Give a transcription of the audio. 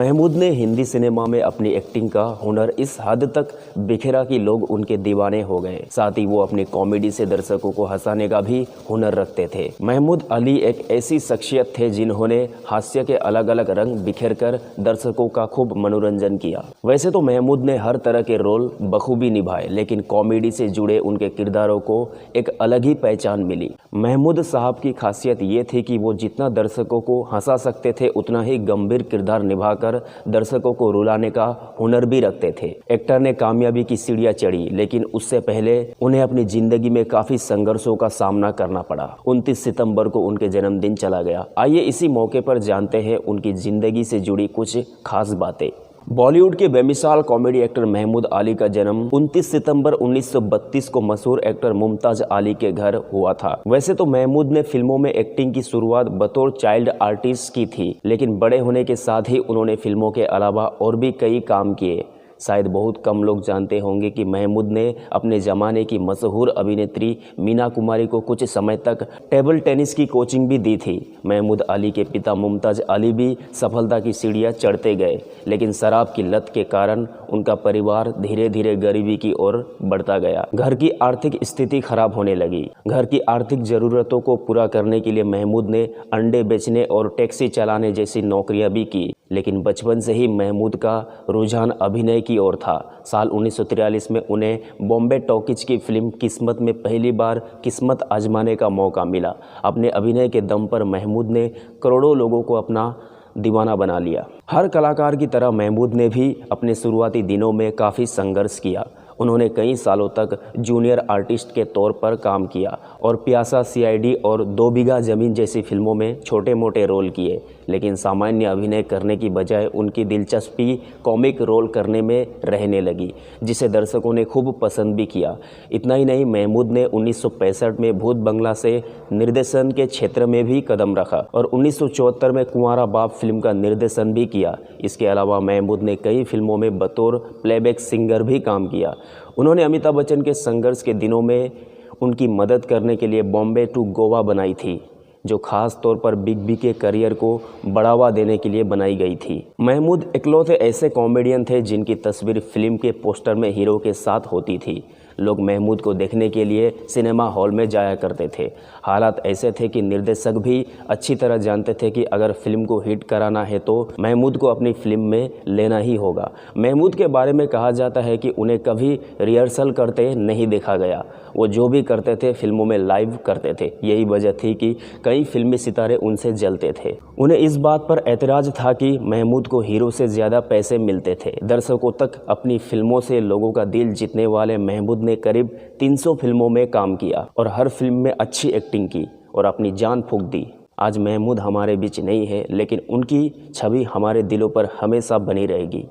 महमूद ने हिंदी सिनेमा में अपनी एक्टिंग का हुनर इस हद तक बिखेरा कि लोग उनके दीवाने हो गए। साथ ही वो अपनी कॉमेडी से दर्शकों को हंसाने का भी हुनर रखते थे। महमूद अली एक ऐसी शख्सियत थे जिन्होंने हास्य के अलग अलग रंग बिखेर कर दर्शकों का खूब मनोरंजन किया। वैसे तो महमूद ने हर तरह के रोल बखूबी निभाए, लेकिन कॉमेडी से जुड़े उनके किरदारों को एक अलग ही पहचान मिली। महमूद साहब की खासियत ये थी कि वो जितना दर्शकों को हंसा सकते थे, उतना ही गंभीर किरदार निभाकर दर्शकों को रुलाने का हुनर भी रखते थे। एक्टर ने कामयाबी की सीढ़ियां चढ़ी, लेकिन उससे पहले उन्हें अपनी जिंदगी में काफी संघर्षों का सामना करना पड़ा। 29 सितंबर को उनके जन्मदिन चला गया। आइए इसी मौके पर जानते हैं उनकी जिंदगी से जुड़ी कुछ खास बातें। बॉलीवुड के बेमिसाल कॉमेडी एक्टर महमूद अली का जन्म 29 सितंबर 1932 को मशहूर एक्टर मुमताज अली के घर हुआ था। वैसे तो महमूद ने फिल्मों में एक्टिंग की शुरुआत बतौर चाइल्ड आर्टिस्ट की थी, लेकिन बड़े होने के साथ ही उन्होंने फिल्मों के अलावा और भी कई काम किए। शायद बहुत कम लोग जानते होंगे कि महमूद ने अपने ज़माने की मशहूर अभिनेत्री मीना कुमारी को कुछ समय तक टेबल टेनिस की कोचिंग भी दी थी। महमूद अली के पिता मुमताज अली भी सफलता की सीढ़ियां चढ़ते गए, लेकिन शराब की लत के कारण उनका परिवार धीरे धीरे गरीबी की ओर बढ़ता गया। घर की आर्थिक स्थिति खराब होने लगी। घर की आर्थिक ज़रूरतों को पूरा करने के लिए महमूद ने अंडे बेचने और टैक्सी चलाने जैसी नौकरियां भी की, लेकिन बचपन से ही महमूद का रुझान अभिनय की ओर था। साल 1943 में उन्हें बॉम्बे टॉकीज की फिल्म किस्मत में पहली बार किस्मत आजमाने का मौका मिला। अपने अभिनय के दम पर महमूद ने करोड़ों लोगों को अपना दीवाना बना लिया। हर कलाकार की तरह महमूद ने भी अपने शुरुआती दिनों में काफ़ी संघर्ष किया। उन्होंने कई सालों तक जूनियर आर्टिस्ट के तौर पर काम किया और प्यासा, सीआईडी और 2 बीघा ज़मीन जैसी फिल्मों में छोटे मोटे रोल किए, लेकिन सामान्य अभिनय करने की बजाय उनकी दिलचस्पी कॉमिक रोल करने में रहने लगी, जिसे दर्शकों ने खूब पसंद भी किया। इतना ही नहीं, महमूद ने 1965 में भूत बंगला से निर्देशन के क्षेत्र में भी कदम रखा और 1974 में कुंवारा बाप फिल्म का निर्देशन भी किया। इसके अलावा महमूद ने कई फिल्मों में बतौर प्लेबैक सिंगर भी काम किया। उन्होंने अमिताभ बच्चन के संघर्ष के दिनों में उनकी मदद करने के लिए बॉम्बे टू गोवा बनाई थी, जो खास तौर पर बिग बी के करियर को बढ़ावा देने के लिए बनाई गई थी। महमूद इकलौते ऐसे कॉमेडियन थे जिनकी तस्वीर फिल्म के पोस्टर में हीरो के साथ होती थी। लोग महमूद को देखने के लिए सिनेमा हॉल में जाया करते थे। हालात ऐसे थे कि निर्देशक भी अच्छी तरह जानते थे कि अगर फिल्म को हिट कराना है तो महमूद को अपनी फिल्म में लेना ही होगा। महमूद के बारे में कहा जाता है कि उन्हें कभी रिहर्सल करते नहीं देखा गया। वो जो भी करते थे फिल्मों में लाइव करते थे। यही वजह थी कि कई फिल्मी सितारे उनसे जलते थे। उन्हें इस बात पर एतराज़ था कि महमूद को हीरो से ज़्यादा पैसे मिलते थे। दर्शकों तक अपनी फिल्मों से लोगों का दिल जीतने वाले महमूद ने करीब 300 फिल्मों में काम किया और हर फिल्म में अच्छी एक्टिंग की और अपनी जान फूंक दी। आज महमूद हमारे बीच नहीं है, लेकिन उनकी छवि हमारे दिलों पर हमेशा बनी रहेगी।